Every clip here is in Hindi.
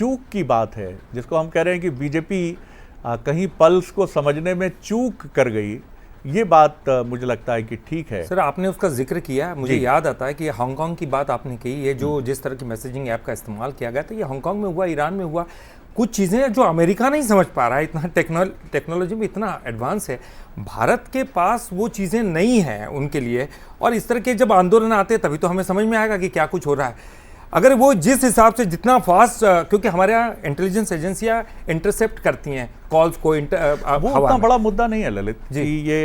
चूक की बात है, जिसको हम कह रहे हैं कि बीजेपी कहीं पल्स को समझने में चूक कर गई, ये बात मुझे लगता है कि ठीक है। सर आपने उसका जिक्र किया, मुझे याद आता है कि हांगकांग की बात आपने कही, ये जो जिस तरह की मैसेजिंग ऐप का इस्तेमाल किया गया था, ये हांगकांग में हुआ, ईरान में हुआ। कुछ चीज़ें जो अमेरिका नहीं समझ पा रहा है, इतना टेक्नोलॉजी में इतना एडवांस है, भारत के पास वो चीज़ें नहीं हैं उनके लिए। और इस तरह के जब आंदोलन आते हैं तभी तो हमें समझ में आएगा कि क्या कुछ हो रहा है। अगर वो जिस हिसाब से जितना फास्ट, क्योंकि हमारे यहाँ इंटेलिजेंस एजेंसियाँ इंटरसेप्ट करती हैं कॉल्स को, वो उतना बड़ा मुद्दा नहीं है ललित कि ये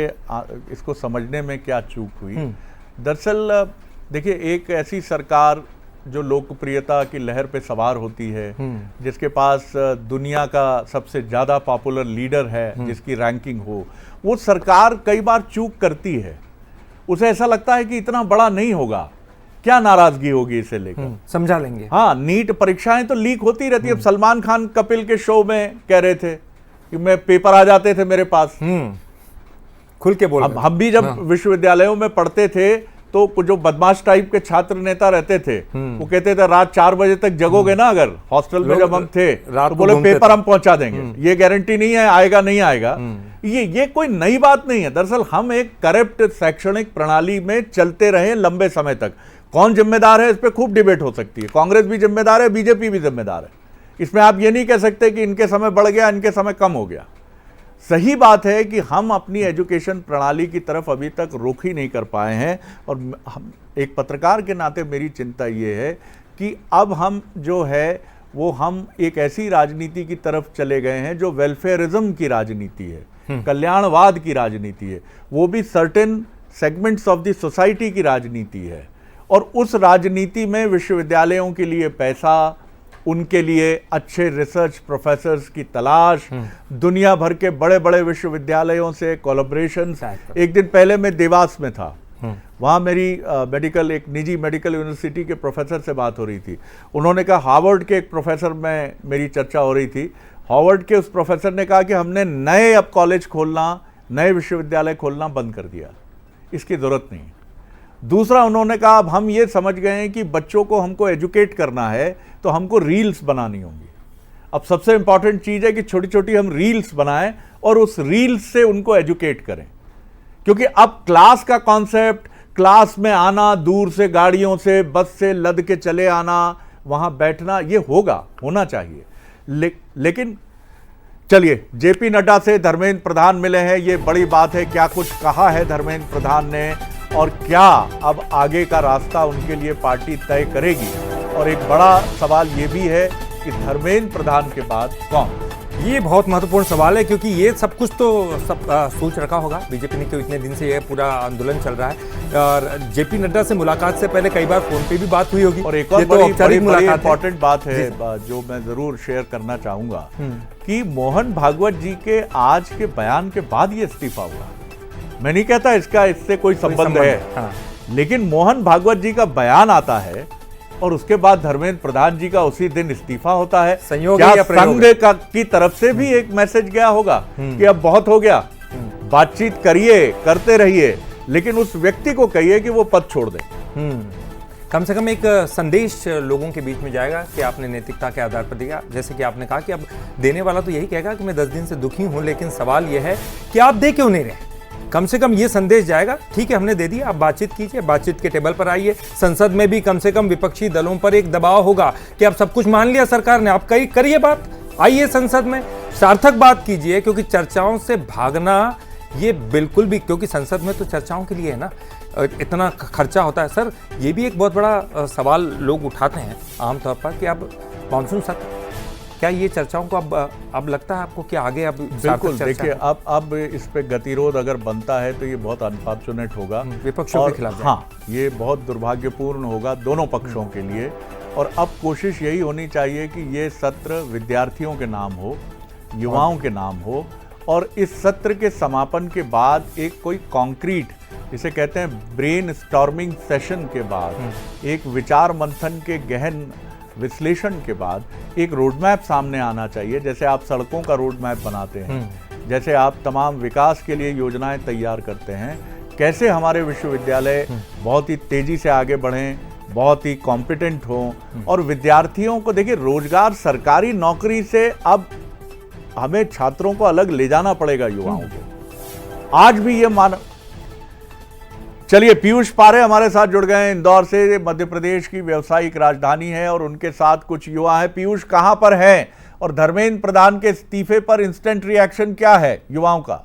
इसको समझने में क्या चूक हुई। दरअसल देखिए, एक ऐसी सरकार जो लोकप्रियता की लहर पे सवार होती है, जिसके पास दुनिया का सबसे ज़्यादा पॉपुलर लीडर है, जिसकी रैंकिंग हो, वो सरकार कई बार चूक करती है। उसे ऐसा लगता है कि इतना बड़ा नहीं होगा, क्या नाराजगी होगी इसे लेकर, समझा लेंगे। हाँ, नीट परीक्षाएं तो लीक होती रहती है। अब सलमान खान कपिल के शो में कह रहे थे कि मैं पेपर आ जाते थे मेरे पास, खुल के बोल। हम भी जब विश्वविद्यालयों में पढ़ते थे तो जो बदमाश टाइप के छात्र नेता रहते थे, वो कहते थे रात 4 बजे तक जगोगे ना, अगर हॉस्टल में जब हम थे तो बोले पेपर हम पहुंचा देंगे, ये गारंटी नहीं है आएगा नहीं आएगा। ये कोई नई बात नहीं है। दरअसल हम एक करप्ट शैक्षणिक प्रणाली में चलते रहे लंबे समय तक। कौन जिम्मेदार है इस पे खूब डिबेट हो सकती है, कांग्रेस भी जिम्मेदार है, बीजेपी भी जिम्मेदार है। इसमें आप ये नहीं कह सकते कि इनके समय बढ़ गया, इनके समय कम हो गया। सही बात है कि हम अपनी एजुकेशन प्रणाली की तरफ अभी तक रुख ही नहीं कर पाए हैं। और हम एक पत्रकार के नाते मेरी चिंता ये है कि अब हम जो है वो हम एक ऐसी राजनीति की तरफ चले गए हैं जो वेलफेयरिज्म की राजनीति है, कल्याणवाद की राजनीति है, वो भी certain segments of the society की राजनीति है। और उस राजनीति में विश्वविद्यालयों के लिए पैसा, उनके लिए अच्छे रिसर्च प्रोफेसर्स की तलाश, दुनिया भर के बड़े बड़े विश्वविद्यालयों से कोलैबोरेशन। एक दिन पहले मैं देवास में था, वहाँ मेरी एक निजी मेडिकल यूनिवर्सिटी के प्रोफेसर से बात हो रही थी। उन्होंने कहा, हार्वर्ड के एक प्रोफेसर में मेरी चर्चा हो रही थी, हार्वर्ड के उस प्रोफेसर ने कहा कि हमने नए अब कॉलेज खोलना, नए विश्वविद्यालय खोलना बंद कर दिया, इसकी ज़रूरत नहीं। दूसरा, उन्होंने कहा अब हम ये समझ गए हैं कि बच्चों को हमको एजुकेट करना है तो हमको रील्स बनानी होंगी। अब सबसे इंपॉर्टेंट चीज़ है कि छोटी छोटी हम रील्स बनाएं और उस रील्स से उनको एजुकेट करें, क्योंकि अब क्लास का कॉन्सेप्ट, क्लास में आना, दूर से गाड़ियों से बस से लद के चले आना, वहाँ बैठना, ये होना चाहिए। लेकिन चलिए, जेपी नड्डा से धर्मेंद्र प्रधान मिले हैं, ये बड़ी बात है। क्या कुछ कहा है धर्मेंद्र प्रधान ने, और क्या अब आगे का रास्ता उनके लिए पार्टी तय करेगी? और एक बड़ा सवाल ये भी है कि धर्मेंद्र प्रधान के बाद कौन? ये बहुत महत्वपूर्ण सवाल है, क्योंकि ये सब कुछ तो सोच रखा होगा बीजेपी ने, क्यों इतने दिन से ये पूरा आंदोलन चल रहा है। और जेपी नड्डा से मुलाकात से पहले कई बार फोन पे भी बात हुई होगी। और एक और बड़ी इंपॉर्टेंट बात है जो मैं जरूर शेयर करना चाहूंगा कि मोहन भागवत जी के आज के बयान के बाद ये इस्तीफा हुआ। मैं नहीं कहता इससे कोई संबंध है, हाँ। लेकिन मोहन भागवत जी का बयान आता है और उसके बाद धर्मेंद्र प्रधान जी का उसी दिन इस्तीफा होता है। संयोग क्या संघ की तरफ से भी एक मैसेज गया होगा कि अब बहुत हो गया, बातचीत करिए, करते रहिए, लेकिन उस व्यक्ति को कहिए कि वो पद छोड़ दे। कम से कम एक संदेश लोगों के बीच में जाएगा कि आपने नैतिकता के आधार पर दिया। जैसे कि आपने कहा कि अब देने वाला तो यही कहेगा कि मैं 10 दिन से दुखी हूं, लेकिन सवाल यह है कि आप दे क्यों नहीं रहे। कम से कम ये संदेश जाएगा, ठीक है हमने दे दिया, आप बातचीत कीजिए, बातचीत के टेबल पर आइए। संसद में भी कम से कम विपक्षी दलों पर एक दबाव होगा कि अब सब कुछ मान लिया सरकार ने, आप करिए बात, आइए संसद में सार्थक बात कीजिए। क्योंकि चर्चाओं से भागना ये बिल्कुल भी, क्योंकि संसद में तो चर्चाओं के लिए है ना, इतना खर्चा होता है। सर, ये भी एक बहुत बड़ा सवाल लोग उठाते हैं आमतौर पर कि अब मानसून सत्र, क्या ये चर्चाओं को अब लगता है आपको कि आगे अब बिल्कुल देखिए, अब इस पे गतिरोध अगर बनता है तो ये बहुत अनफॉर्चुनेट होगा विपक्षों के खिलाफ। हाँ, ये बहुत दुर्भाग्यपूर्ण होगा दोनों पक्षों के लिए। और अब कोशिश यही होनी चाहिए कि ये सत्र विद्यार्थियों के नाम हो, युवाओं के नाम हो, और इस सत्र के समापन के बाद एक कोई कॉन्क्रीट, जिसे कहते हैं ब्रेन स्टॉर्मिंग सेशन के बाद, एक विचार मंथन के गहन विश्लेषण के बाद एक रोडमैप सामने आना चाहिए। जैसे आप सड़कों का रोडमैप बनाते हैं, जैसे आप तमाम विकास के लिए योजनाएं तैयार करते हैं, कैसे हमारे विश्वविद्यालय बहुत ही तेजी से आगे बढ़ें, बहुत ही कॉम्पिटेंट हों, और विद्यार्थियों को देखिए रोजगार सरकारी नौकरी से अब हमें छात्रों को अलग ले जाना पड़ेगा, युवाओं को आज भी ये मान। चलिए, पीयूष पारे हमारे साथ जुड़ गए हैं इंदौर से, मध्य प्रदेश की व्यवसायिक राजधानी है और उनके साथ कुछ युवा हैं। पीयूष, कहां पर हैं और धर्मेंद्र प्रधान के इस्तीफे पर इंस्टेंट रिएक्शन क्या है युवाओं का?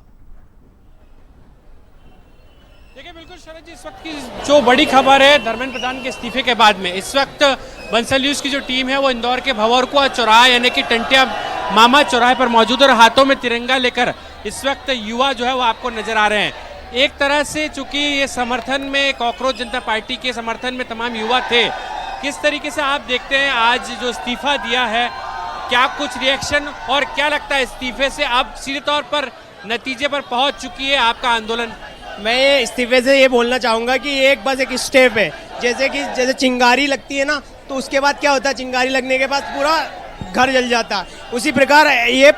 देखिए, बिल्कुल शरद जी, इस वक्त की जो बड़ी खबर है धर्मेंद्र प्रधान के इस्तीफे के बाद में, इस वक्त बंसल न्यूज की जो टीम है वो इंदौर के भंवरकुआ चौराहे यानी कि टंटिया मामा चौराहे पर मौजूद है और हाथों में तिरंगा लेकर इस वक्त युवा जो है वो आपको नजर आ रहे हैं। एक तरह से चूंकि ये समर्थन में कॉकरोच जनता पार्टी के समर्थन में तमाम युवा थे, किस तरीके से आप देखते हैं आज जो इस्तीफा दिया है, क्या कुछ रिएक्शन और क्या लगता है इस्तीफे से अब सीधे तौर पर नतीजे पर पहुंच चुकी है आपका आंदोलन? मैं इस्तीफे से ये बोलना चाहूँगा कि एक बस एक स्टेप है, जैसे चिंगारी लगती है ना, तो उसके बाद क्या होता है, चिंगारी लगने के बाद पूरा घर जल जाता है। उसी प्रकार ये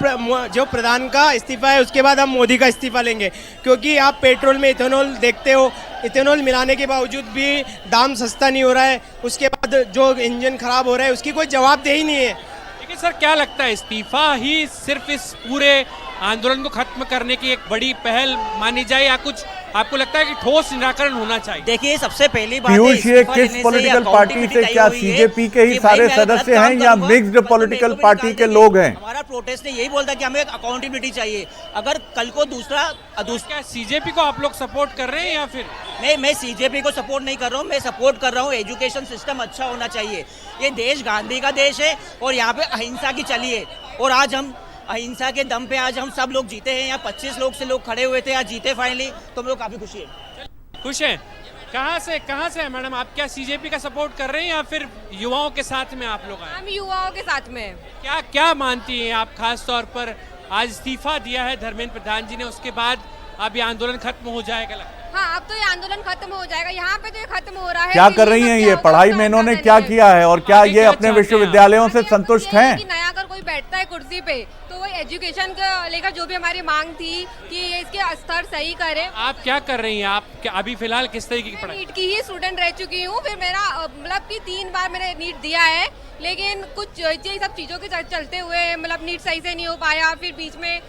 जो प्रधान का इस्तीफा है उसके बाद हम मोदी का इस्तीफा लेंगे, क्योंकि आप पेट्रोल में इथेनॉल देखते हो, इथेनॉल मिलाने के बावजूद भी दाम सस्ता नहीं हो रहा है, उसके बाद जो इंजन खराब हो रहा है उसकी कोई जवाबदेही नहीं है। लेकिन सर, क्या लगता है इस्तीफा ही सिर्फ इस पूरे आंदोलन को खत्म करने की एक बड़ी पहल मानी जाए या कुछ आपको लगता है कि ठोस निराकरण होना चाहिए? देखिए, सबसे पहली बात पीयूष, ये किस पॉलिटिकल पार्टी से, क्या सीजेपी के ही सारे सदस्य हैं या मिक्स्ड पॉलिटिकल पार्टी के लोग हैं? हमारा प्रोटेस्ट ने यही बोलता कि हमें अकाउंटेबिलिटी चाहिए। अगर कल को दूसरा क्या सीजेपी को आप लोग सपोर्ट कर रहे हैं या फिर नहीं? मैं सीजेपी को सपोर्ट नहीं कर रहा हूँ, मैं सपोर्ट कर रहा हूँ एजुकेशन सिस्टम अच्छा होना चाहिए। ये देश गांधी का देश है और यहाँ पे अहिंसा की चली है, और आज हम अहिंसा के दम पे आज हम सब लोग जीते हैं। यहाँ 25 लोग से लोग खड़े हुए थे, आज जीते फाइनली, तो हम लोग काफी खुशी है। खुश हैं? कहाँ से है मैडम आप? क्या सीजेपी का सपोर्ट कर रहे हैं या फिर युवाओं के साथ में आप लोग आए? हम युवाओं के साथ में। क्या क्या मानती हैं आप, खास तौर पर आज इस्तीफा दिया है धर्मेंद्र प्रधान जी ने, उसके बाद अब ये आंदोलन खत्म हो जाएगा लगता है? हाँ, अब तो ये आंदोलन खत्म हो जाएगा। यहाँ पे तो ये खत्म हो रहा है। क्या कर रही हैं ये? पढ़ाई में इन्होंने क्या किया है और क्या ये अपने विश्वविद्यालयों से संतुष्ट हैं? कि नया अगर कोई बैठता है कुर्सी पे तो वो एजुकेशन को लेकर जो भी हमारी मांग थी कि ये इसके स्तर सही करे। आप क्या कर रही हैं? आप अभी फिलहाल किस तरीके की पढ़ाई? नीट की ही स्टूडेंट रह चुकी हूँ, फिर मेरा मतलब कि 3 बार मैंने नीट दिया है, लेकिन कुछ ये सब चीज़ों के चलते हुए मतलब नीट सही से नहीं हो पाया, फिर बीच में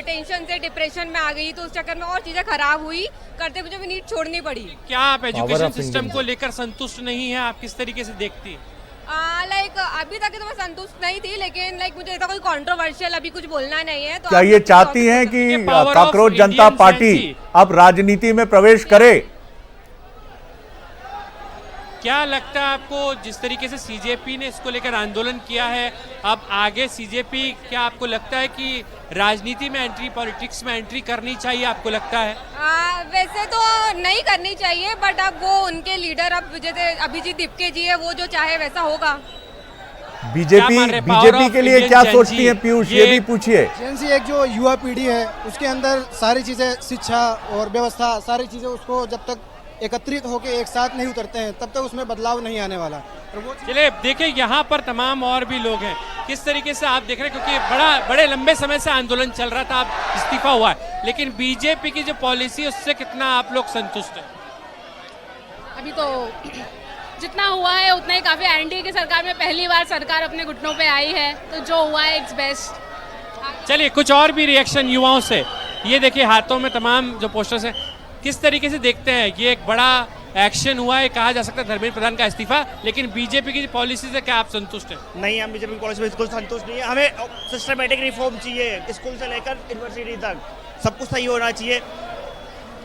टेंशन से डिप्रेशन में आ गई, तो उस चक्कर में और चीज़ें खराब हुई, करते मुझे भी नीट छोड़नी पड़ी। क्या आप एजुकेशन सिस्टम को लेकर संतुष्ट नहीं है? आप किस तरीके से देखती हैं? लाइक अभी तक तो मैं संतुष्ट नहीं थी, लेकिन लाइक मुझे ऐसा कोई कंट्रोवर्शियल अभी कुछ बोलना नहीं है। तो क्या ये चाहती हैं कि कॉकरोच जनता पार्टी अब राजनीति में प्रवेश करे? क्या लगता है आपको, जिस तरीके से सीजेपी ने इसको लेकर आंदोलन किया है, अब आगे सीजेपी क्या आपको लगता है कि राजनीति में एंट्री, पॉलिटिक्स में एंट्री करनी चाहिए आपको लगता है? वैसे तो नहीं करनी चाहिए, बट अब वो उनके लीडर, अब जैसे अभिजीत दीपके जी है, वो जो चाहे वैसा होगा। बीजेपी के लिए क्या सोचती है पीयूष, ये भी पूछिए। जेएनजी एक जो युवा पीढ़ी है उसके अंदर सारी चीज़ें, शिक्षा और व्यवस्था, सारी चीज़ें उसको जब तक एकत्रित होकर एक साथ नहीं उतरते हैं तब तक उसमें बदलाव नहीं आने वाला। चलिए देखिए, यहाँ पर तमाम और भी लोग हैं, किस तरीके से आप देख रहे हैं, क्योंकि बड़े लंबे समय से आंदोलन चल रहा था, अब इस्तीफा हुआ है, लेकिन बीजेपी की जो पॉलिसी है उससे कितना आप लोग संतुष्ट हैं? अभी तो जितना हुआ है उतना ही काफ़ी। एनडीए की सरकार में पहली बार सरकार अपने घुटनों पे आई है, तो जो हुआ है इट्स बेस्ट। चलिए कुछ और भी रिएक्शन युवाओं से। ये देखिए हाथों में तमाम जो पोस्टर्स हैं, किस तरीके से देखते हैं? ये एक बड़ा एक्शन हुआ है, कहा जा सकता है धर्मेंद्र प्रधान का इस्तीफा, लेकिन बीजेपी की पॉलिसी से क्या आप संतुष्ट हैं? नहीं, हम बीजेपी की पॉलिसी में बिल्कुल संतुष्ट नहीं है। हमें सिस्टमेटिक रिफॉर्म चाहिए, स्कूल से लेकर यूनिवर्सिटी तक सब कुछ सही होना चाहिए।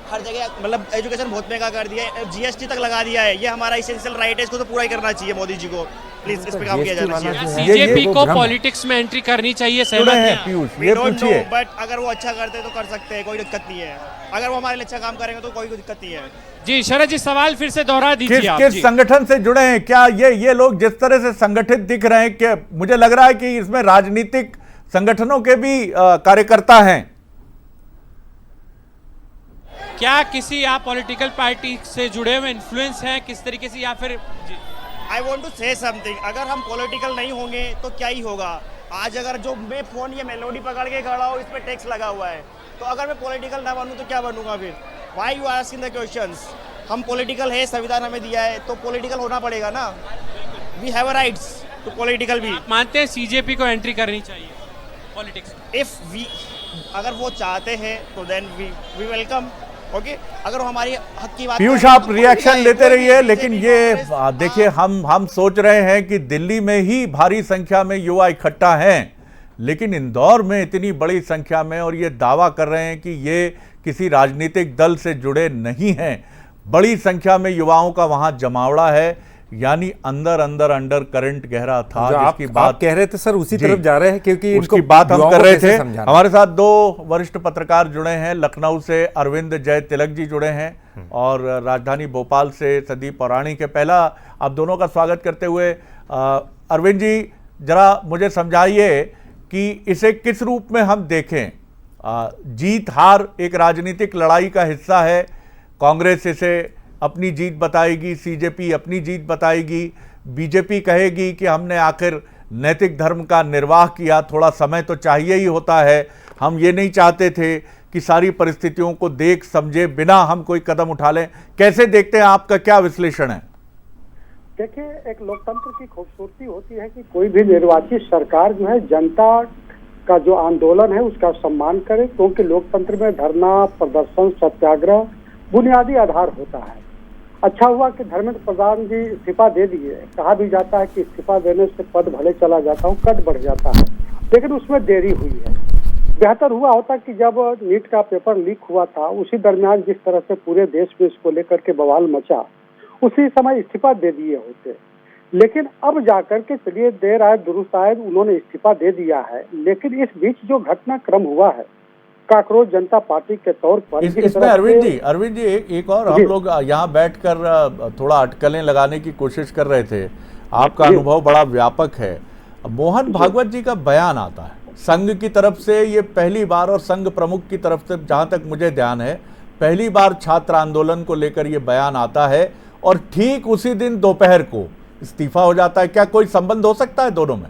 हर जगह मतलब एजुकेशन बहुत महंगा कर दिया है, जीएसटी तक लगा दिया है। ये हमारा इसेंशियल राइट है, इसको तो पूरा ही करना चाहिए मोदी जी को। प्लीज इस पे काम किया जाना चाहिए। सीजेपी को पॉलिटिक्स में एंट्री करनी चाहिए, सहमत हैं पीयूष? ये पूछिए। बट अगर वो अच्छा करते तो कर सकते हैं, कोई दिक्कत नहीं है। अगर वो हमारे लिए अच्छा काम करेंगे तो कोई दिक्कत नहीं है। जी शरद जी, सवाल फिर से दोहरा दीजिए आप। किस संगठन से जुड़े हैं? क्या ये लोग जिस तरह से संगठित दिख रहे हैं, कि मुझे लग रहा है कि इसमें राजनीतिक संगठनों के भी कार्यकर्ता हैं। क्या किसी आप पॉलिटिकल पार्टी से जुड़े हुए इन्फ्लुएंस हैं किस तरीके से, या फिर? I want to say something, अगर हम पॉलिटिकल नहीं होंगे तो क्या ही होगा। आज अगर जो मैं फोन ये मेलोडी पकड़ के खड़ा हूँ, इस पर टैक्स लगा हुआ है, तो अगर मैं पॉलिटिकल ना बनूँ तो क्या बनूंगा फिर? Why you asking the questions? हम पॉलिटिकल है, संविधान हमें दिया है, तो पॉलिटिकल होना पड़ेगा ना। We have rights to political भी। मानते हैं सीजेपी को एंट्री करनी चाहिए पॉलिटिक्स? इफ वी, अगर वो चाहते हैं तो देन वी वेलकम। ओके, अगर वो हमारी हक की बात पीयूष आप रिएक्शन लेते रहिए, लेकिन ये देखिए हम सोच रहे हैं कि दिल्ली में ही भारी संख्या में युवा इकट्ठा हैं, लेकिन इंदौर में इतनी बड़ी संख्या में, और ये दावा कर रहे हैं कि ये किसी राजनीतिक दल से जुड़े नहीं हैं, बड़ी संख्या में युवाओं का वहां जमावड़ा है, यानी अंदर अंडर करंट गहरा था। जिसकी बात कह रहे थे सर, उसी तरफ जा रहे हैं, क्योंकि उसकी बात हम कर रहे थे। हमारे साथ दो वरिष्ठ पत्रकार जुड़े हैं, लखनऊ से अरविंद जय तिलक जी जुड़े हैं और राजधानी भोपाल से संदीप पौराणिक है। पहला आप दोनों का स्वागत करते हुए अरविंद जी जरा मुझे समझाइए कि इसे किस रूप में हम देखें। जीत हार एक राजनीतिक लड़ाई का हिस्सा है, कांग्रेस इसे अपनी जीत बताएगी, सीजेपी अपनी जीत बताएगी, बीजेपी कहेगी कि हमने आखिर नैतिक धर्म का निर्वाह किया, थोड़ा समय तो चाहिए ही होता है, हम ये नहीं चाहते थे कि सारी परिस्थितियों को देख समझे बिना हम कोई कदम उठा लें। कैसे देखते हैं, आपका क्या विश्लेषण है? देखिए, एक लोकतंत्र की खूबसूरती होती है कि कोई भी निर्वाचित सरकार जो है जनता का जो आंदोलन है उसका सम्मान करे, क्योंकि लोकतंत्र में धरना, प्रदर्शन, सत्याग्रह बुनियादी आधार होता है। अच्छा हुआ कि धर्मेंद्र प्रधान जी इस्तीफा दे दिए। कहा भी जाता है कि इस्तीफा देने से पद भले चला जाता हूँ, कद बढ़ जाता है, लेकिन उसमें देरी हुई है। बेहतर हुआ होता कि जब नीट का पेपर लीक हुआ था, उसी दरमियान जिस तरह से पूरे देश में इसको लेकर के बवाल मचा, उसी समय इस्तीफा दे दिए होते। लेकिन अब जाकर के चलिए देर आए दुरुस्त आए, उन्होंने इस्तीफा दे दिया है। लेकिन इस बीच जो घटनाक्रम हुआ है काकरोच जनता पार्टी के तौर पर, इसमें अरविंद जी एक और हम लोग यहाँ बैठकर थोड़ा अटकलें लगाने की कोशिश कर रहे थे। आपका अनुभव बड़ा व्यापक है। मोहन भागवत जी का बयान आता है संघ की तरफ से, ये पहली बार, और संघ प्रमुख की तरफ से जहाँ तक मुझे ध्यान है पहली बार छात्र आंदोलन को लेकर ये बयान आता है, और ठीक उसी दिन दोपहर को इस्तीफा हो जाता है। क्या कोई संबंध हो सकता है दोनों में?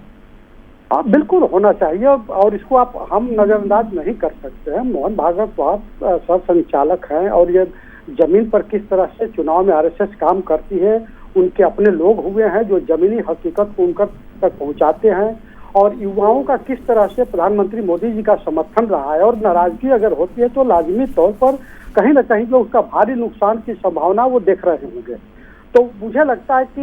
बिल्कुल होना चाहिए, और इसको हम नजरअंदाज नहीं कर सकते हैं। मोहन भागवत बहुत संचालक हैं, और ये जमीन पर किस तरह से चुनाव में आरएसएस काम करती है, उनके अपने लोग हुए हैं जो जमीनी हकीकत को उनका तक पहुंचाते हैं, और युवाओं का किस तरह से प्रधानमंत्री मोदी जी का समर्थन रहा है। और नाराजगी अगर होती है तो लाजमी तौर पर कहीं न कहीं जो उसका भारी नुकसान की संभावना वो देख रहे होंगे। तो मुझे लगता है कि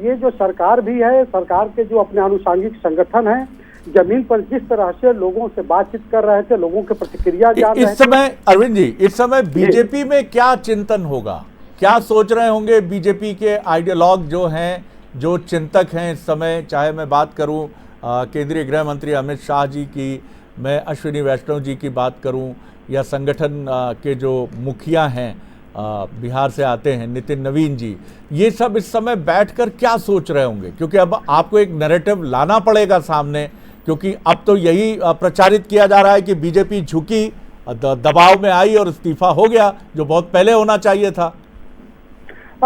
ये जो सरकार भी है, सरकार के जो अपने आनुषंगिक संगठन है, जमीन पर जिस तरह से लोगों से बातचीत कर रहे थे, लोगों की प्रतिक्रिया जान रहे थे। इस समय अरविंद जी, इस समय बीजेपी में क्या चिंतन होगा, क्या सोच रहे होंगे बीजेपी के आइडियोलॉग जो हैं, जो चिंतक हैं इस समय? चाहे मैं बात करूं केंद्रीय गृह मंत्री अमित शाह जी की, मैं अश्विनी वैष्णव जी की बात करूं, या संगठन के जो मुखिया हैं बिहार से आते हैं नितिन नवीन जी, ये सब इस समय बैठकर क्या सोच रहे होंगे? क्योंकि अब आपको एक नैरेटिव लाना पड़ेगा सामने, क्योंकि अब तो यही प्रचारित किया जा रहा है कि बीजेपी झुकी, दबाव में आई और इस्तीफा हो गया, जो बहुत पहले होना चाहिए था।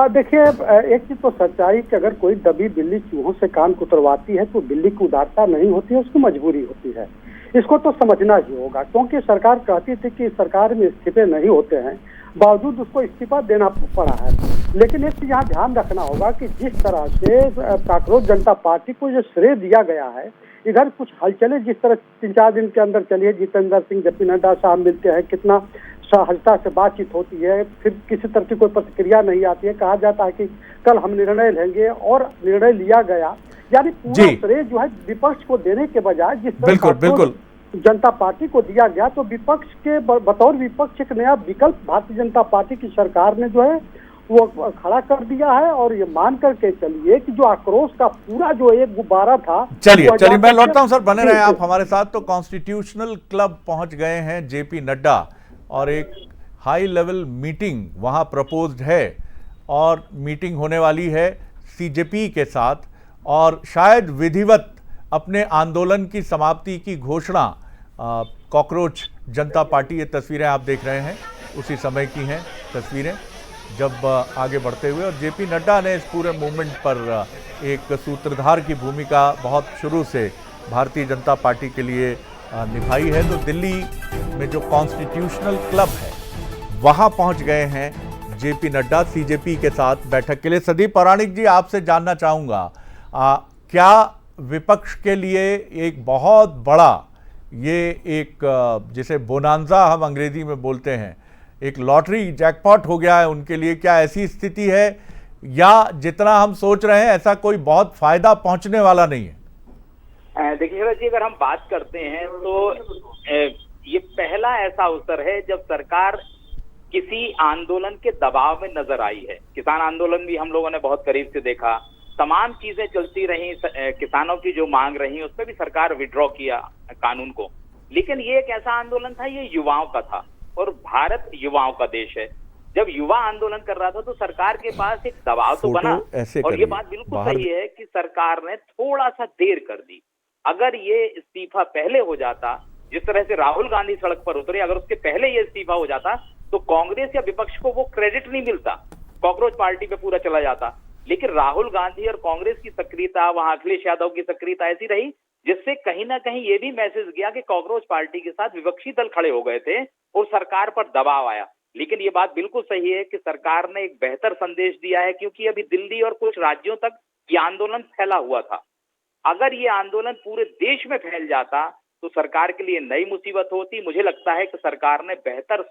देखिए, एक चीज तो सच्चाई कि अगर कोई दबी बिल्ली चूहों से कान कुतरवाती है तो बिल्ली की उदारता नहीं होती है, उसकी मजबूरी होती है। इसको तो समझना ही होगा, क्योंकि सरकार कहती थी कि सरकार में इस्तीफे नहीं होते हैं, बावजूद उसको इस्तीफा देना पड़ा है। लेकिन एक चीज यहाँ ध्यान रखना होगा कि जिस तरह से काकरोच जनता पार्टी को जो श्रेय दिया गया है, इधर कुछ हलचलें जिस तरह 3-4 दिन के अंदर चलिए, जितेंद्र सिंह, जेपी नड्डा साहब मिलते हैं, कितना सहजता से बातचीत होती है, फिर किसी तरह की कोई प्रतिक्रिया नहीं आती है, कहा जाता है कि कल हम निर्णय लेंगे, और निर्णय लिया गया। यानी पूरा श्रेय जो है विपक्ष को देने के बजाय जिस तरह बिल्कुल जनता पार्टी को दिया गया, तो विपक्ष के बतौर विपक्ष एक नया विकल्प भारतीय जनता पार्टी की सरकार ने जो है वो खड़ा कर दिया है। और ये मान करके चलिए कि जो आक्रोश का पूरा जो एक गुब्बारा था। चलिए मैं लौटता हूं सर, बने रहे आप हमारे साथ। तो कॉन्स्टिट्यूशनल क्लब पहुंच गए हैं जेपी नड्डा, और एक हाई लेवल मीटिंग वहां प्रपोज्ड है, और मीटिंग होने वाली है सीजेपी के साथ, और शायद विधिवत अपने आंदोलन की समाप्ति की घोषणा कॉकरोच जनता पार्टी, ये तस्वीरें आप देख रहे हैं उसी समय की हैं तस्वीरें जब आगे बढ़ते हुए, और जेपी नड्डा ने इस पूरे मूवमेंट पर एक सूत्रधार की भूमिका बहुत शुरू से भारतीय जनता पार्टी के लिए निभाई है। तो दिल्ली में जो कॉन्स्टिट्यूशनल क्लब है वहां पहुंच गए हैं जेपी नड्डा सीजेपी के साथ बैठक के लिए। संदीप पौराणिक जी, आपसे जानना चाहूंगा, क्या विपक्ष के लिए एक बहुत बड़ा ये एक जिसे बोनांजा हम अंग्रेजी में बोलते हैं, एक लॉटरी जैकपॉट हो गया है उनके लिए? क्या ऐसी स्थिति है या जितना हम सोच रहे हैं ऐसा कोई बहुत फायदा पहुंचने वाला नहीं है? देखिए शरद जी, अगर हम बात करते हैं तो ये पहला ऐसा अवसर है जब सरकार किसी आंदोलन के दबाव में नजर आई है। किसान आंदोलन भी हम लोगों ने बहुत करीब से देखा, तमाम चीजें चलती रही, किसानों की जो मांग रही उस पर भी सरकार विड्रॉ किया कानून को। लेकिन ये एक ऐसा आंदोलन था, ये युवाओं का था और भारत युवाओं का देश है। जब युवा आंदोलन कर रहा था तो सरकार के पास एक दबाव तो बना, और ये बात बिल्कुल सही है कि सरकार ने थोड़ा सा देर कर दी। अगर ये इस्तीफा पहले हो जाता, जिस तरह से राहुल गांधी सड़क पर उतरे, अगर उसके पहले ये इस्तीफा हो जाता तो कांग्रेस या विपक्ष को वो क्रेडिट नहीं मिलता, कॉकरोच पार्टी पे पूरा चला जाता। लेकिन राहुल गांधी और कांग्रेस की सक्रियता, वहां अखिलेश यादव की सक्रियता ऐसी रही जिससे कहीं ना कहीं ये भी मैसेज गया कि कॉकरोच पार्टी के साथ विपक्षी दल खड़े हो गए थे और सरकार पर दबाव आया। लेकिन ये बात बिल्कुल सही है कि सरकार ने एक बेहतर संदेश दिया है, क्योंकि अभी दिल्ली और कुछ राज्यों तक ये आंदोलन फैला हुआ था। अगर ये आंदोलन पूरे देश में फैल जाता तो सरकार के लिए नई मुसीबत होती। मुझे लगता है कि सरकार ने बेहतर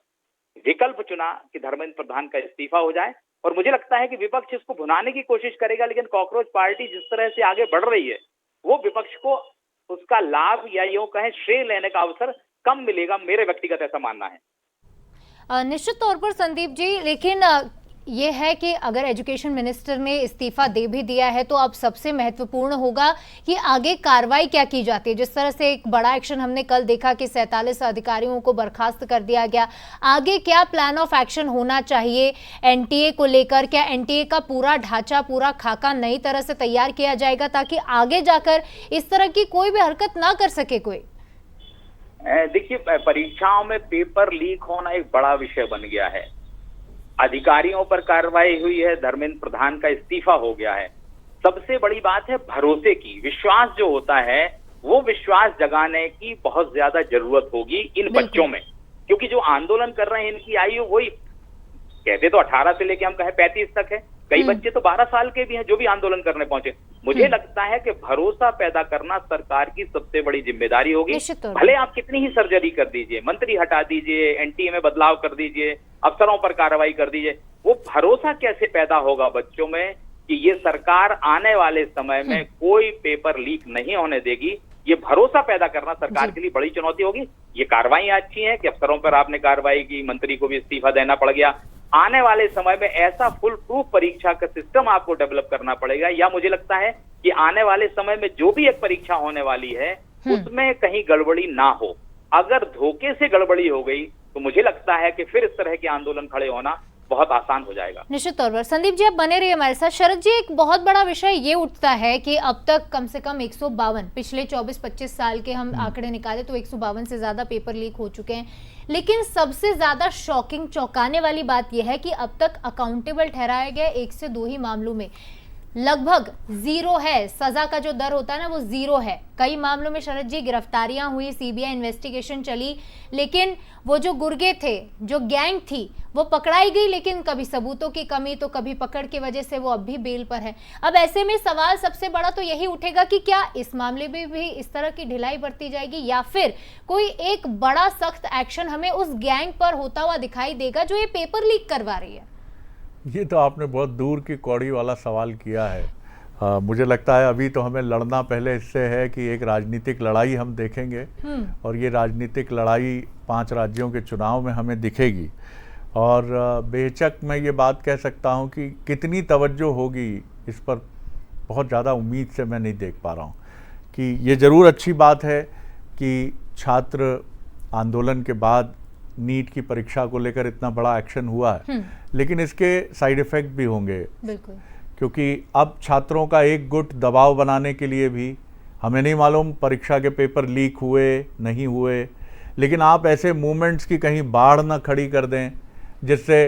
विकल्प चुना कि धर्मेंद्र प्रधान का इस्तीफा हो जाए, और मुझे लगता है कि विपक्ष इसको भुनाने की कोशिश करेगा। लेकिन कॉकरोच पार्टी जिस तरह से आगे बढ़ रही है, वो विपक्ष को उसका लाभ या यूं कहें श्रेय लेने का अवसर कम मिलेगा, मेरे व्यक्तिगत ऐसा मानना है। निश्चित तौर पर संदीप जी, लेकिन ये है कि अगर एजुकेशन मिनिस्टर ने इस्तीफा दे भी दिया है तो अब सबसे महत्वपूर्ण होगा कि आगे कार्रवाई क्या की जाती है। जिस तरह से एक बड़ा एक्शन हमने कल देखा कि 47 अधिकारियों को बर्खास्त कर दिया गया, आगे क्या प्लान ऑफ एक्शन होना चाहिए एनटीए को लेकर? क्या एनटीए का पूरा ढांचा, पूरा खाका नई तरह से तैयार किया जाएगा ताकि आगे जाकर इस तरह की कोई भी हरकत ना कर सके कोई? देखिए, परीक्षाओं में पेपर लीक होना एक बड़ा विषय बन गया है। अधिकारियों पर कार्रवाई हुई है, धर्मेंद्र प्रधान का इस्तीफा हो गया है। सबसे बड़ी बात है भरोसे की, विश्वास जो होता है वो विश्वास जगाने की बहुत ज्यादा जरूरत होगी इन बच्चों में, क्योंकि जो आंदोलन कर रहे हैं इनकी आयु वही कहते तो 18 से लेके हम कहें 35 तक है, कई बच्चे तो 12 साल के भी हैं जो भी आंदोलन करने पहुंचे। मुझे लगता है कि भरोसा पैदा करना सरकार की सबसे बड़ी जिम्मेदारी होगी। भले आप कितनी ही सर्जरी कर दीजिए, मंत्री हटा दीजिए, एनटीए में बदलाव कर दीजिए, अफसरों पर कार्रवाई कर दीजिए, वो भरोसा कैसे पैदा होगा बच्चों में कि ये सरकार आने वाले समय में कोई पेपर लीक नहीं होने देगी? ये भरोसा पैदा करना सरकार के लिए बड़ी चुनौती होगी। ये कार्रवाई अच्छी है कि अफसरों पर आपने कार्रवाई की, मंत्री को भी इस्तीफा देना पड़ गया। आने वाले समय में ऐसा फुल प्रूफ परीक्षा का सिस्टम आपको डेवलप करना पड़ेगा, या मुझे लगता है कि आने वाले समय में जो भी एक परीक्षा होने वाली है उसमें कहीं गड़बड़ी ना हो। अगर धोखे से गड़बड़ी हो गई तो मुझे लगता है कि फिर इस तरह के आंदोलन खड़े होना बहुत आसान हो जाएगा। निश्चित तौर पर संदीप जी आप बने रहिए हमारे साथ। शरद जी, एक बहुत बड़ा विषय ये उठता है कि अब तक कम से कम 152 पिछले 24-25 साल के हम आंकड़े निकाले तो 152 से ज्यादा पेपर लीक हो चुके हैं। लेकिन सबसे ज्यादा शॉकिंग, चौंकाने वाली बात यह है कि अब तक अकाउंटेबल ठहराया गया 1 से 2 ही मामलों में, लगभग 0 है। सजा का जो दर होता है ना वो 0 है। कई मामलों में शरद जी गिरफ्तारियां हुई, सीबीआई इन्वेस्टिगेशन चली, लेकिन वो जो गुर्गे थे, जो गैंग थी, वो पकड़ाई गई, लेकिन कभी सबूतों की कमी तो कभी पकड़ की वजह से वो अब भी बेल पर है। अब ऐसे में सवाल सबसे बड़ा तो यही उठेगा कि क्या इस मामले में भी इस तरह की ढिलाई बरती जाएगी या फिर कोई एक बड़ा सख्त एक्शन हमें उस गैंग पर होता हुआ दिखाई देगा जो ये पेपर लीक करवा रही है? ये तो आपने बहुत दूर की कौड़ी वाला सवाल किया है। मुझे लगता है अभी तो हमें लड़ना पहले इससे है कि एक राजनीतिक लड़ाई हम देखेंगे और ये राजनीतिक लड़ाई 5 राज्यों के चुनाव में हमें दिखेगी। और बेशक मैं ये बात कह सकता हूँ कि कितनी तवज्जो होगी इस पर बहुत ज़्यादा उम्मीद से मैं नहीं देख पा रहा हूँ। कि ये ज़रूर अच्छी बात है कि छात्र आंदोलन के बाद नीट की परीक्षा को लेकर इतना बड़ा एक्शन हुआ है, लेकिन इसके साइड इफ़ेक्ट भी होंगे। बिल्कुल, क्योंकि अब छात्रों का एक गुट दबाव बनाने के लिए भी, हमें नहीं मालूम परीक्षा के पेपर लीक हुए नहीं हुए, लेकिन आप ऐसे मूवमेंट्स की कहीं बाढ़ ना खड़ी कर दें जिससे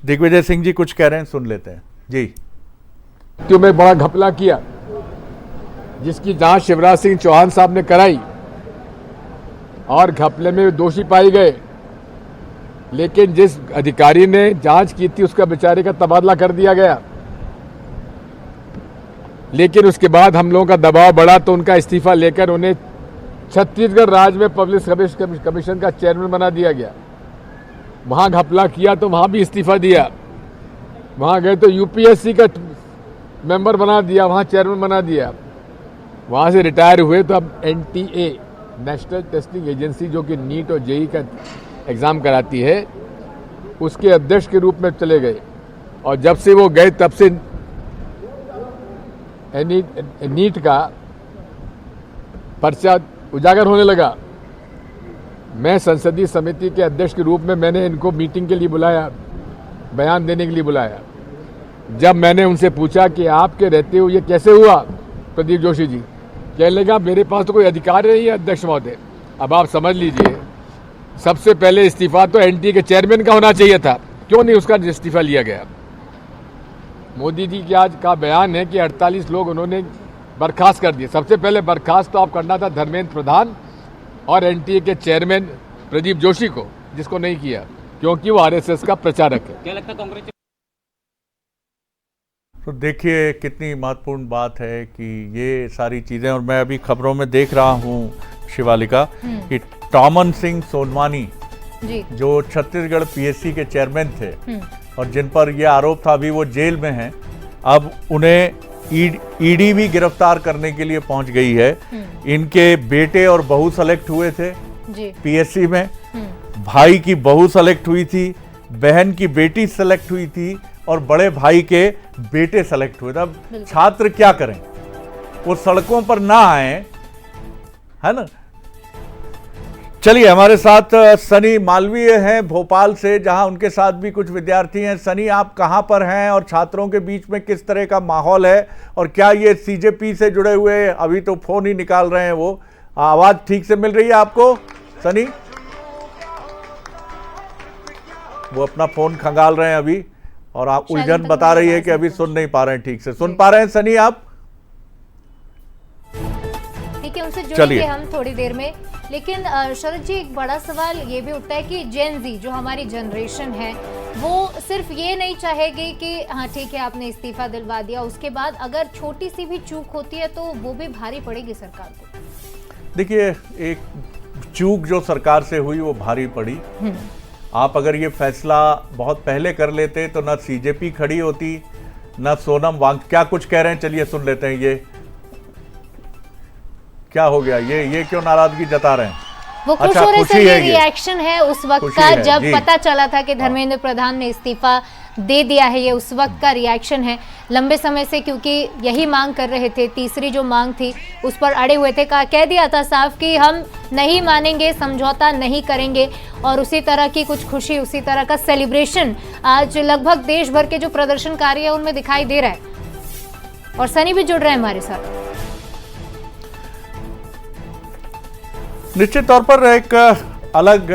दिग्विजय सिंह जी कुछ कह रहे हैं, सुन लेते हैं जी। क्यों में बड़ा घपला किया जिसकी जांच शिवराज सिंह चौहान साहब ने कराई और घपले में दोषी पाए गए लेकिन जिस अधिकारी ने जांच की थी उसका बेचारे का तबादला कर दिया गया। लेकिन उसके बाद हम लोगों का दबाव बढ़ा तो उनका इस्तीफा लेकर उन्हें छत्तीसगढ़ राज्य में पब्लिक सर्विस कमीशन का चेयरमैन बना दिया गया। वहां घपला किया तो वहां भी इस्तीफा दिया। वहां गए तो यूपीएससी का मेंबर बना दिया, वहां चेयरमैन बना दिया। वहां से रिटायर हुए तो अब एनटीए, नेशनल टेस्टिंग एजेंसी, जो कि नीट और जेई का एग्जाम कराती है, उसके अध्यक्ष के रूप में चले गए। और जब से वो गए तब से नीट का पर्चा उजागर होने लगा। मैं संसदीय समिति के अध्यक्ष के रूप में मैंने इनको मीटिंग के लिए बुलाया, बयान देने के लिए बुलाया। जब मैंने उनसे पूछा कि आपके रहते हुए ये कैसे हुआ, प्रदीप जोशी जी कहने लगा मेरे पास तो कोई अधिकार नहीं है अध्यक्ष महोदय। अब आप समझ लीजिए, सबसे पहले इस्तीफा तो एनटीए के चेयरमैन का होना चाहिए था, क्यों नहीं उसका इस्तीफा लिया गया। मोदी जी की आज का बयान है कि 48 लोग उन्होंने बर्खास्त कर दिए। सबसे पहले बर्खास्त तो आप करना था धर्मेंद्र प्रधान और एनटीए के चेयरमैन प्रदीप जोशी को, जिसको नहीं किया क्योंकि वो आरएसएस का प्रचारक है। क्या लगता है कांग्रेस? तो देखिए कितनी महत्वपूर्ण बात है कि ये सारी चीज़ें, और मैं अभी खबरों में देख रहा हूँ शिवालिका कि टॉमन सिंह सोनवानी जी, जो छत्तीसगढ़ पीएससी के चेयरमैन थे और जिन पर यह आरोप था, अभी वो जेल में हैं। अब उन्हें ईडी भी गिरफ्तार करने के लिए पहुंच गई है। इनके बेटे और बहू सेलेक्ट हुए थे पीएससी में, भाई की बहू सेलेक्ट हुई थी, बहन की बेटी सेलेक्ट हुई थी और बड़े भाई के बेटे सेलेक्ट हुए थे। अब छात्र क्या करें, वो सड़कों पर ना आए, है ना। चलिए, हमारे साथ सनी मालवीय हैं भोपाल से, जहां उनके साथ भी कुछ विद्यार्थी हैं। सनी, आप कहां पर हैं और छात्रों के बीच में किस तरह का माहौल है, और क्या ये सीजेपी से जुड़े हुए, अभी तो फोन ही निकाल रहे हैं, वो आवाज ठीक से मिल रही है आपको सनी? वो अपना फोन खंगाल रहे हैं अभी, और आप उलझन बता रही है कि अभी सुन नहीं पा रहे हैं ठीक से। सुन पा रहे हैं सनी आप? ठीक है, उनसे जुड़ेंगे हम थोड़ी देर में। लेकिन शरद जी, एक बड़ा सवाल ये भी उठता है कि जेन जी, जो हमारी जनरेशन है, वो सिर्फ ये नहीं चाहेगी कि हाँ ठीक है आपने इस्तीफा दिलवा दिया, उसके बाद अगर छोटी सी भी चूक होती है तो वो भी भारी पड़ेगी सरकार को। देखिए, एक चूक जो सरकार से हुई वो भारी पड़ी। आप अगर ये फैसला बहुत पहले कर लेते तो न सीजेपी खड़ी होती, न सोनम वांग। क्या कुछ कह रहे हैं, चलिए सुन लेते हैं। ये क्या हो गया, ये क्यों नाराजगी जता रहे हैं? वो खुश हो रहे थे, ये रिएक्शन है उस वक्त का जब पता चला था कि धर्मेंद्र प्रधान ने इस्तीफा दे दिया है। ये उस वक्त का रिएक्शन है, लंबे समय से, क्योंकि यही मांग कर रहे थे। तीसरी जो मांग थी उस पर अड़े हुए थे, कह दिया था साफ कि हम नहीं मानेंगे, समझौता नहीं करेंगे। और उसी तरह की कुछ खुशी, उसी तरह का सेलिब्रेशन आज लगभग देश भर के जो प्रदर्शनकारी है उनमें दिखाई दे रहा है। और सनी भी जुड़ रहे हैं हमारे साथ। निश्चित तौर पर एक अलग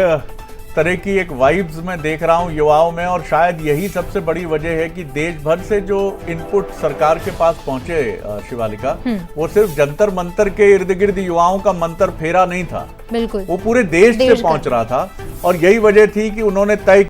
तरह की एक वाइब्स मैं देख रहा हूं युवाओं में, और शायद यही सबसे बड़ी वजह है कि देश भर से जो इनपुट सरकार के पास पहुंचे शिवालिका, वो सिर्फ जंतर मंतर के इर्द गिर्द युवाओं का मंतर फेरा नहीं था, बिल्कुल वो पूरे देश से पहुंच रहा था। और यही वजह थी कि उन्होंने तय